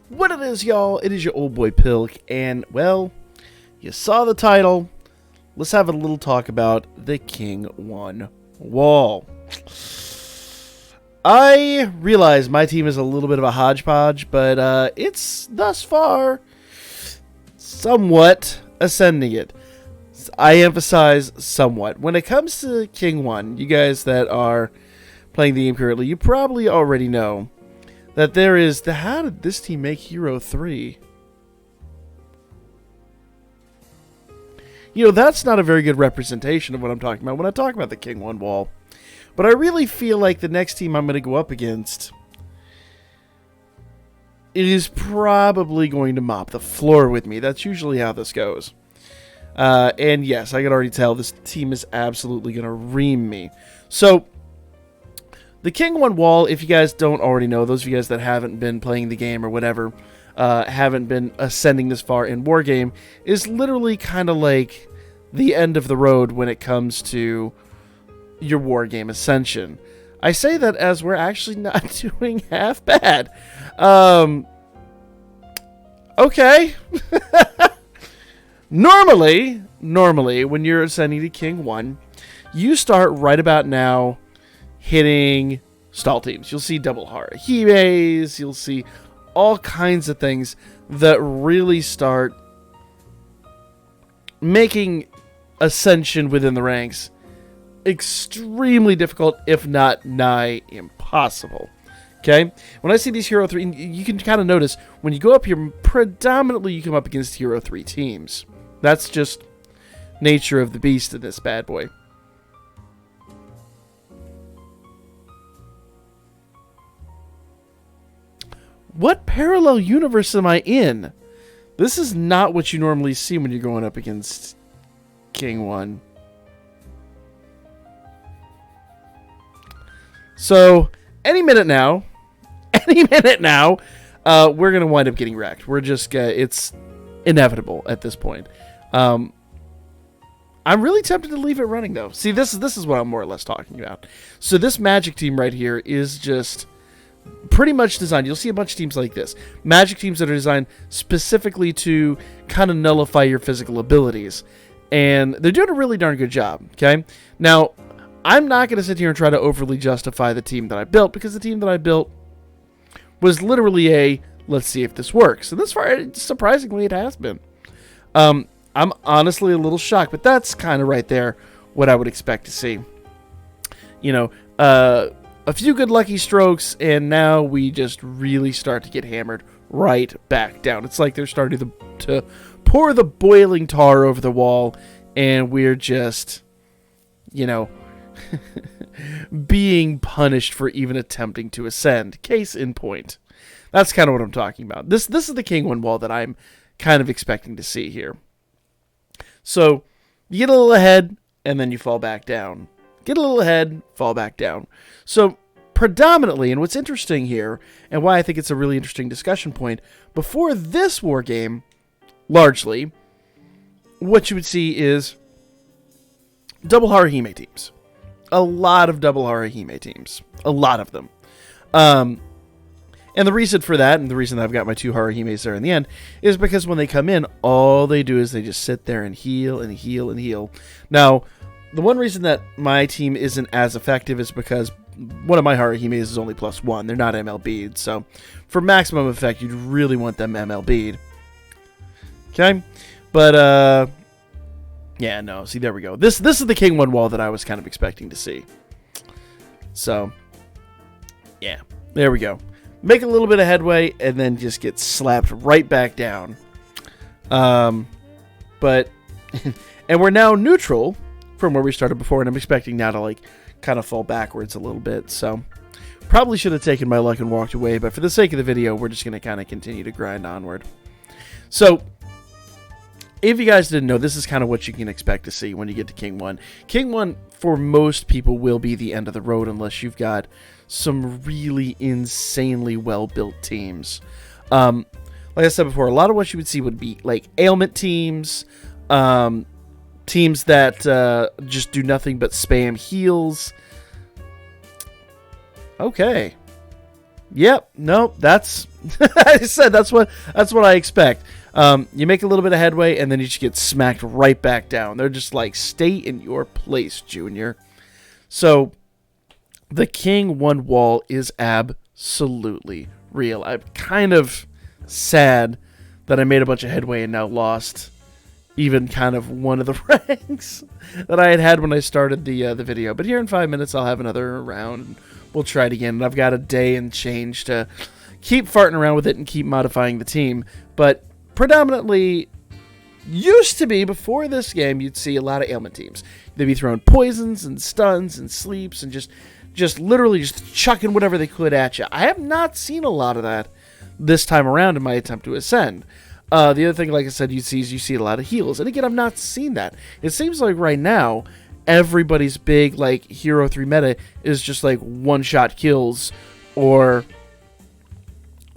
What it is, y'all, it is your old boy Pilk, and, well, you saw the title. Let's have a little talk about the King 1 wall. I realize my team is a little bit of a hodgepodge, but it's thus far somewhat ascending it. I emphasize somewhat. When it comes to King 1, you guys that are playing the game currently, you probably already know that there is the how did this team make Hero 3? You know, that's not a very good representation of what I'm talking about when I talk about the King 1 wall. But I really feel like the next team I'm going to go up against, it is probably going to mop the floor with me. That's usually how this goes. And yes, I can already tell this team is absolutely going to ream me. So, the King 1 wall, if you guys don't already know, those of you guys that haven't been playing the game or whatever, haven't been ascending this far in Wargame, is literally kind of like the end of the road when it comes to your Wargame ascension. I say that as we're actually not doing half bad. Okay. Normally, when you're ascending to King 1, you start right about now hitting stall teams. You'll see double Harahimes, you'll see all kinds of things that really start making ascension within the ranks extremely difficult, if not nigh impossible. Okay? When I see these Hero 3, you can kind of notice, when you go up here, predominantly you come up against Hero 3 teams. That's just nature of the beast of this bad boy. What parallel universe am I in? This is not what you normally see when you're going up against King 1. So, any minute now, we're going to wind up getting wrecked. We're just, it's inevitable at this point. I'm really tempted to leave it running, though. See, this is what I'm more or less talking about. So this Magic team right here is just pretty much designed. You'll see a bunch of teams like this. Magic teams that are designed specifically to kind of nullify your physical abilities. And they're doing a really darn good job, okay? Now, I'm not going to sit here and try to overly justify the team that I built, because the team that I built was literally a, let's see if this works. And this far, surprisingly, it has been. I'm honestly a little shocked, but that's kind of right there what I would expect to see. You know, a few good lucky strokes, and now we just really start to get hammered right back down. It's like they're starting to pour the boiling tar over the wall, and we're just, you know, being punished for even attempting to ascend. Case in point. That's kind of what I'm talking about. This is the King 1 wall that I'm kind of expecting to see here. So, you get a little ahead, and then you fall back down. Get a little ahead, fall back down. So, predominantly, and what's interesting here, and why I think it's a really interesting discussion point, before this war game, largely, what you would see is double Harahime teams. A lot of double Harahime teams. A lot of them. And the reason for that, and the reason that I've got my 2 Harahimes there in the end, is because when they come in, all they do is they just sit there and heal and heal and heal. Now, the one reason that my team isn't as effective is because one of my Harahimes is only +1. They're not MLB'd, so for maximum effect, you'd really want them MLB'd. Okay? But, yeah, no, see, there we go. This is the King 1 wall that I was kind of expecting to see. So, yeah, there we go. Make a little bit of headway, and then just get slapped right back down. But, and we're now neutral from where we started before, and I'm expecting now to, like, kind of fall backwards a little bit. So, probably should have taken my luck and walked away, but for the sake of the video, we're just going to kind of continue to grind onward. So, if you guys didn't know, this is kind of what you can expect to see when you get to King 1. King 1, for most people, will be the end of the road unless you've got some really insanely well-built teams. Like I said before, a lot of what you would see would be like ailment teams, teams that just do nothing but spam heals. Okay. Yep. Nope. That's I said that's what I expect. You make a little bit of headway and then you just get smacked right back down. They're just like, stay in your place, Junior. So the King 1 wall is absolutely real. I'm kind of sad that I made a bunch of headway and now lost even kind of one of the ranks that I had when I started the video. But here in 5 minutes, I'll have another round. And we'll try it again. And I've got a day and change to keep farting around with it and keep modifying the team. But predominantly, used to be, before this game, you'd see a lot of ailment teams. They'd be throwing poisons and stuns and sleeps and just literally just chucking whatever they could at you. I have not seen a lot of that this time around in my attempt to ascend. The other thing, like I said, you see a lot of heals. And again, I've not seen that. It seems like right now, everybody's big, like, Hero 3 meta is just, like, one-shot kills or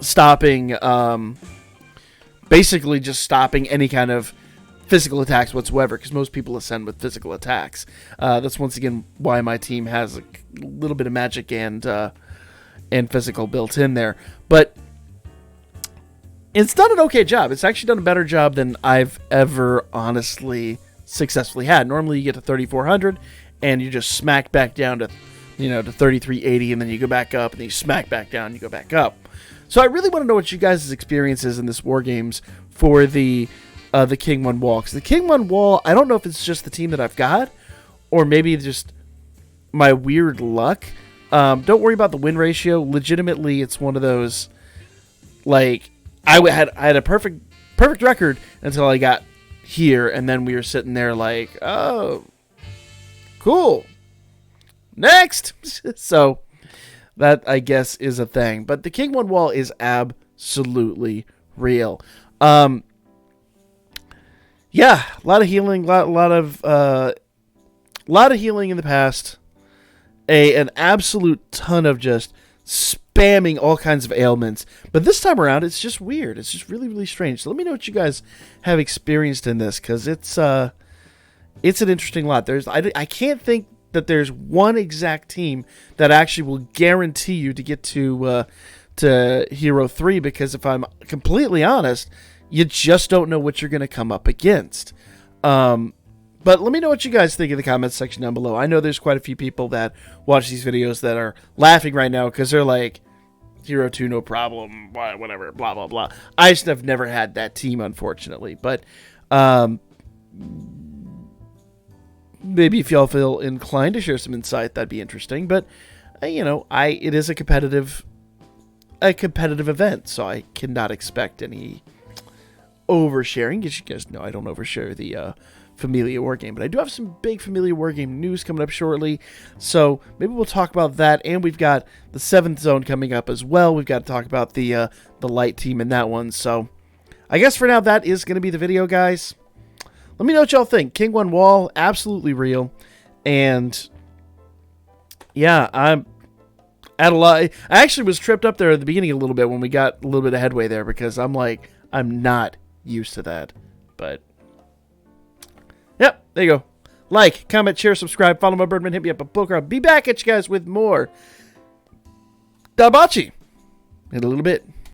stopping, basically just stopping any kind of physical attacks whatsoever, because most people ascend with physical attacks. That's, once again, why my team has a little bit of magic and physical built in there. But it's done an okay job. It's actually done a better job than I've ever honestly successfully had. Normally you get to 3,400 and you just smack back down to, to 3,380, and then you go back up, and then you smack back down and you go back up. So I really want to know what you guys' experience is in this War Games for the King 1 wall. Because the King 1 wall, I don't know if it's just the team that I've got, or maybe just my weird luck. Don't worry about the win ratio. Legitimately, it's one of those, like, I had a perfect record until I got here, and then we were sitting there like, oh, cool, next. So that, I guess, is a thing. But the King 1 wall is absolutely real. Yeah, a lot of healing, lot of healing in the past. An absolute ton of just spamming all kinds of ailments. But this time around, it's just weird. It's just really, really strange. So let me know what you guys have experienced in this, because it's an interesting lot. I can't think that there's one exact team that actually will guarantee you to get to Hero 3, because if I'm completely honest, you just don't know what you're going to come up against. But let me know what you guys think in the comments section down below. I know there's quite a few people that watch these videos that are laughing right now because they're like, Hero 2, no problem, whatever, blah, blah, blah. I just have never had that team, unfortunately. But maybe if y'all feel inclined to share some insight, that'd be interesting. But, it is a competitive event, so I cannot expect any oversharing. As you guys know, I don't overshare the Familia War Game, but I do have some big Familia War Game news coming up shortly, so maybe we'll talk about that. And we've got the 7th zone coming up as well. We've got to talk about the light team in that one. So I guess for now, that is going to be the video, guys. Let me know what y'all think. King 1 wall, absolutely real. And yeah, I'm at a lot. I actually was tripped up there at the beginning a little bit when we got a little bit of headway there, because I'm like, I'm not used to that. But yep, there you go. Like, comment, share, subscribe, follow my Birdman, hit me up a book. I'll be back at you guys with more Dabachi in a little bit.